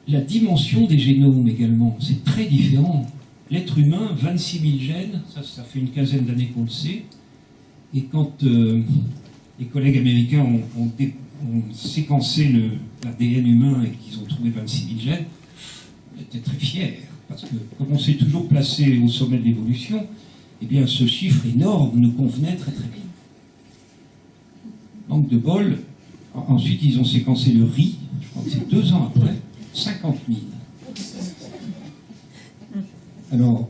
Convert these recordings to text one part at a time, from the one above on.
la dimension des génomes également, c'est très différent. L'être humain, 26 000 gènes, ça fait une quinzaine d'années qu'on le sait, et quand les collègues américains ont séquencé l'ADN humain et qu'ils ont trouvé 26 000 gènes, on était très fiers, parce que comme on s'est toujours placé au sommet de l'évolution, eh bien ce chiffre énorme nous convenait très très bien. Manque de bol, ensuite ils ont séquencé le riz, je crois que c'est 2 ans après, 50 000. Alors,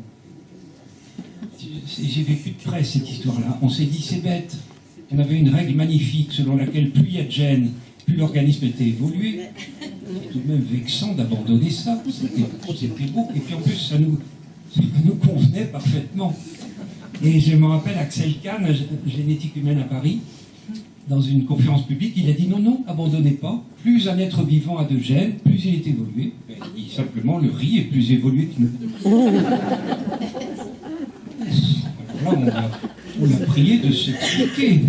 j'ai vécu de près cette histoire-là. On s'est dit, c'est bête. On avait une règle magnifique selon laquelle plus il y a de gènes, plus l'organisme était évolué. C'est tout de même vexant d'abandonner ça. C'était beau. Et puis en plus, ça nous convenait parfaitement. Et je me rappelle Axel Kahn, génétique humaine à Paris, dans une conférence publique, il a dit non, non, abandonnez pas. Plus un être vivant a de gènes, plus il est évolué. Il dit simplement, le riz est plus évolué que nous. Alors là, on a prié de s'expliquer.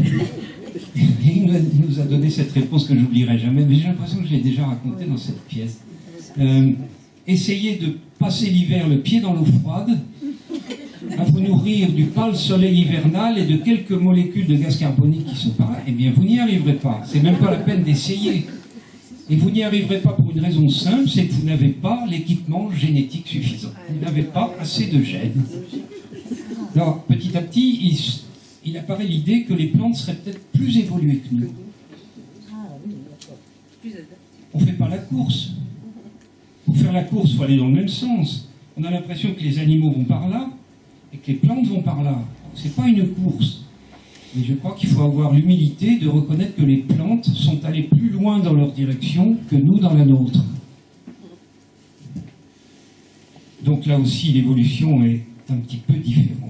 Et il nous a donné cette réponse que j'oublierai jamais, mais j'ai l'impression que je l'ai déjà racontée dans cette pièce. Essayez de passer l'hiver le pied dans l'eau froide, à vous nourrir du pâle soleil hivernal et de quelques molécules de gaz carbonique qui sont par là, eh bien vous n'y arriverez pas. C'est même pas la peine d'essayer. Et vous n'y arriverez pas pour une raison simple, c'est que vous n'avez pas l'équipement génétique suffisant. Vous n'avez pas assez de gènes. Alors, petit à petit, il apparaît l'idée que les plantes seraient peut-être plus évoluées que nous. On ne fait pas la course. Pour faire la course, il faut aller dans le même sens. On a l'impression que les animaux vont par là, et que les plantes vont par là. Ce n'est pas une course. Mais je crois qu'il faut avoir l'humilité de reconnaître que les plantes sont allées plus loin dans leur direction que nous dans la nôtre. Donc là aussi, l'évolution est un petit peu différente.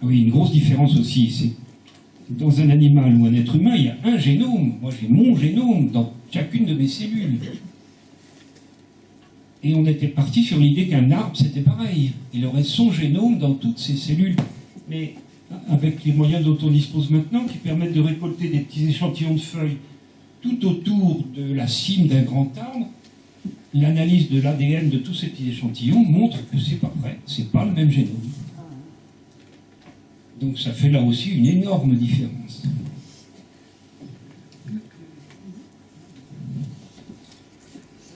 Oui, une grosse différence aussi, c'est que dans un animal ou un être humain, il y a un génome. Moi, j'ai mon génome dans chacune de mes cellules. Et on était parti sur l'idée qu'un arbre, c'était pareil. Il aurait son génome dans toutes ses cellules. Mais avec les moyens dont on dispose maintenant, qui permettent de récolter des petits échantillons de feuilles tout autour de la cime d'un grand arbre, l'analyse de l'ADN de tous ces petits échantillons montre que c'est pas vrai, c'est pas le même génome. Donc ça fait là aussi une énorme différence.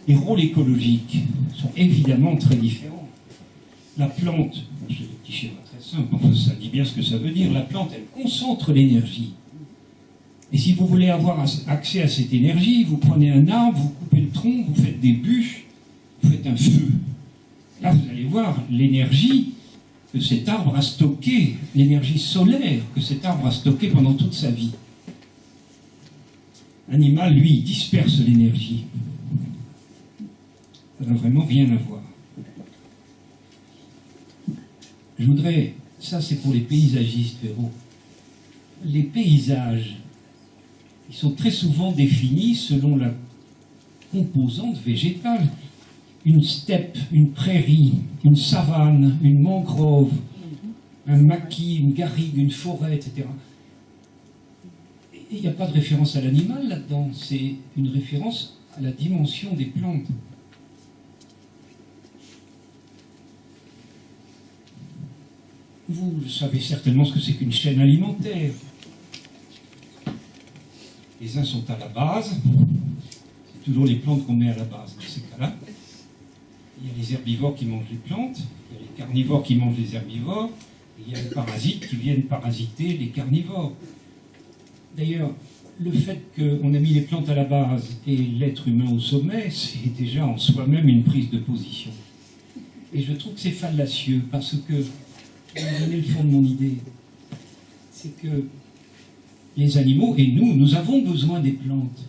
Les rôles écologiques sont évidemment très différents. La plante, c'est un petit schéma très simple, enfin, ça dit bien ce que ça veut dire, la plante, elle concentre l'énergie. Et si vous voulez avoir accès à cette énergie, vous prenez un arbre, vous coupez le tronc, vous faites des bûches, vous faites un feu. Là, vous allez voir l'énergie que cet arbre a stockée, l'énergie solaire que cet arbre a stockée pendant toute sa vie. L'animal, lui, il disperse l'énergie. Ça n'a vraiment rien à voir. Je voudrais, ça c'est pour les paysagistes, Véro. Les paysages, ils sont très souvent définis selon la composante végétale. Une steppe, une prairie, une savane, une mangrove, un maquis, une garrigue, une forêt, etc. Il n'y a pas de référence à l'animal là-dedans, c'est une référence à la dimension des plantes. Vous savez certainement ce que c'est qu'une chaîne alimentaire. Les uns sont à la base, c'est toujours les plantes qu'on met à la base dans ces cas-là. Il y a les herbivores qui mangent les plantes, il y a les carnivores qui mangent les herbivores, et il y a les parasites qui viennent parasiter les carnivores. D'ailleurs, le fait qu'on a mis les plantes à la base et l'être humain au sommet, c'est déjà en soi-même une prise de position. Et je trouve que c'est fallacieux, parce que, je vais vous donner le fond de mon idée, c'est que les animaux, et nous avons besoin des plantes,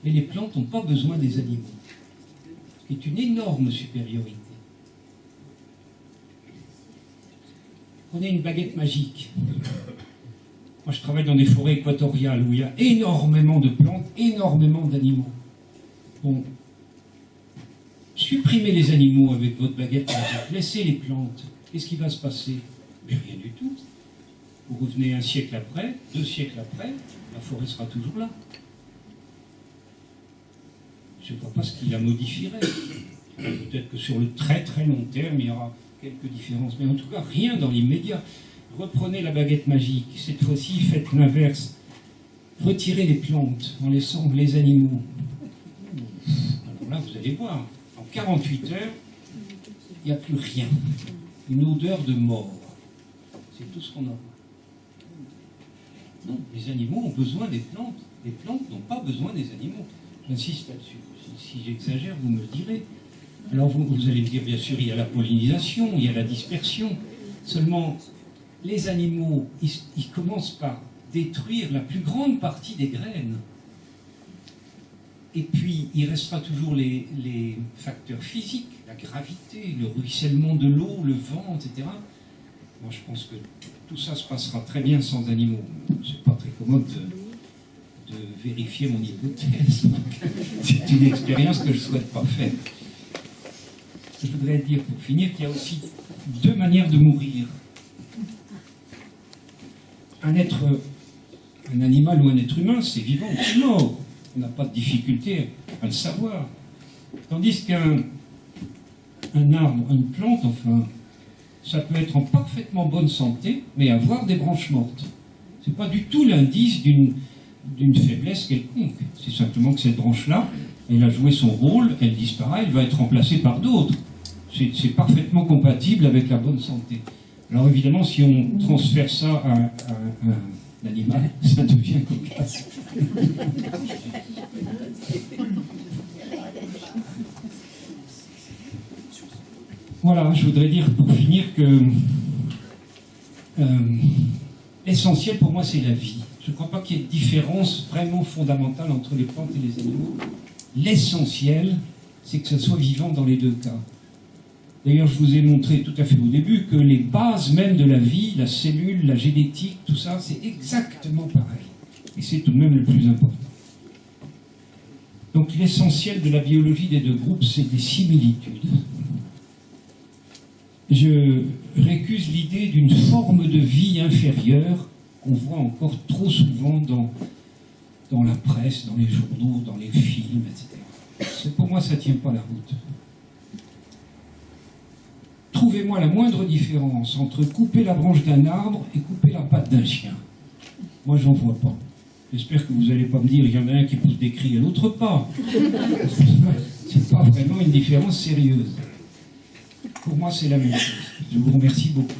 mais les plantes n'ont pas besoin des animaux. C'est une énorme supériorité. Prenez une baguette magique. Moi, je travaille dans des forêts équatoriales où il y a énormément de plantes, énormément d'animaux. Bon, supprimez les animaux avec votre baguette magique, laissez les plantes. Qu'est-ce qui va se passer? Mais rien du tout. Vous revenez un siècle après, 2 siècles après, la forêt sera toujours là. Je ne vois pas ce qui la modifierait. Peut-être que sur le très très long terme, il y aura quelques différences, mais en tout cas, rien dans l'immédiat. Reprenez la baguette magique, cette fois-ci, faites l'inverse. Retirez les plantes en laissant les animaux. Alors là, vous allez voir, en 48 heures, il n'y a plus rien. Une odeur de mort. C'est tout ce qu'on aura. Non, les animaux ont besoin des plantes. Les plantes n'ont pas besoin des animaux. J'insiste là-dessus. Si j'exagère, vous me le direz. Alors vous allez me dire, bien sûr, il y a la pollinisation, il y a la dispersion. Seulement, les animaux, ils commencent par détruire la plus grande partie des graines. Et puis, il restera toujours les facteurs physiques, la gravité, le ruissellement de l'eau, le vent, etc. Moi, je pense que tout ça se passera très bien sans animaux. C'est pas très commode de vérifier mon hypothèse. C'est une expérience que je ne souhaite pas faire. Je voudrais dire, pour finir, qu'il y a aussi 2 manières de mourir. Un animal ou un être humain, c'est vivant ou c'est mort. On n'a pas de difficulté à le savoir. Tandis qu'un arbre, une plante, enfin, ça peut être en parfaitement bonne santé, mais avoir des branches mortes. Ce n'est pas du tout l'indice d'une faiblesse quelconque. C'est simplement que cette branche-là, elle a joué son rôle, elle disparaît, elle va être remplacée par d'autres. C'est parfaitement compatible avec la bonne santé. Alors évidemment, si on transfère ça à un animal, ça devient cocasse. Voilà, je voudrais dire pour finir que l'essentiel pour moi c'est la vie. Je ne crois pas qu'il y ait de différence vraiment fondamentale entre les plantes et les animaux. L'essentiel, c'est que ça soit vivant dans les 2 cas. D'ailleurs, je vous ai montré tout à fait au début que les bases même de la vie, la cellule, la génétique, tout ça, c'est exactement pareil. Et c'est tout de même le plus important. Donc l'essentiel de la biologie des 2 groupes, c'est des similitudes. Je récuse l'idée d'une forme de vie inférieure qu'on voit encore trop souvent dans la presse, dans les journaux, dans les films, etc. Pour moi, ça ne tient pas la route. Trouvez-moi la moindre différence entre couper la branche d'un arbre et couper la patte d'un chien. Moi, j'en vois pas. J'espère que vous n'allez pas me dire qu'il y en a un qui pousse des cris et l'autre pas. C'est pas vraiment une différence sérieuse. Pour moi, c'est la même chose. Je vous remercie beaucoup.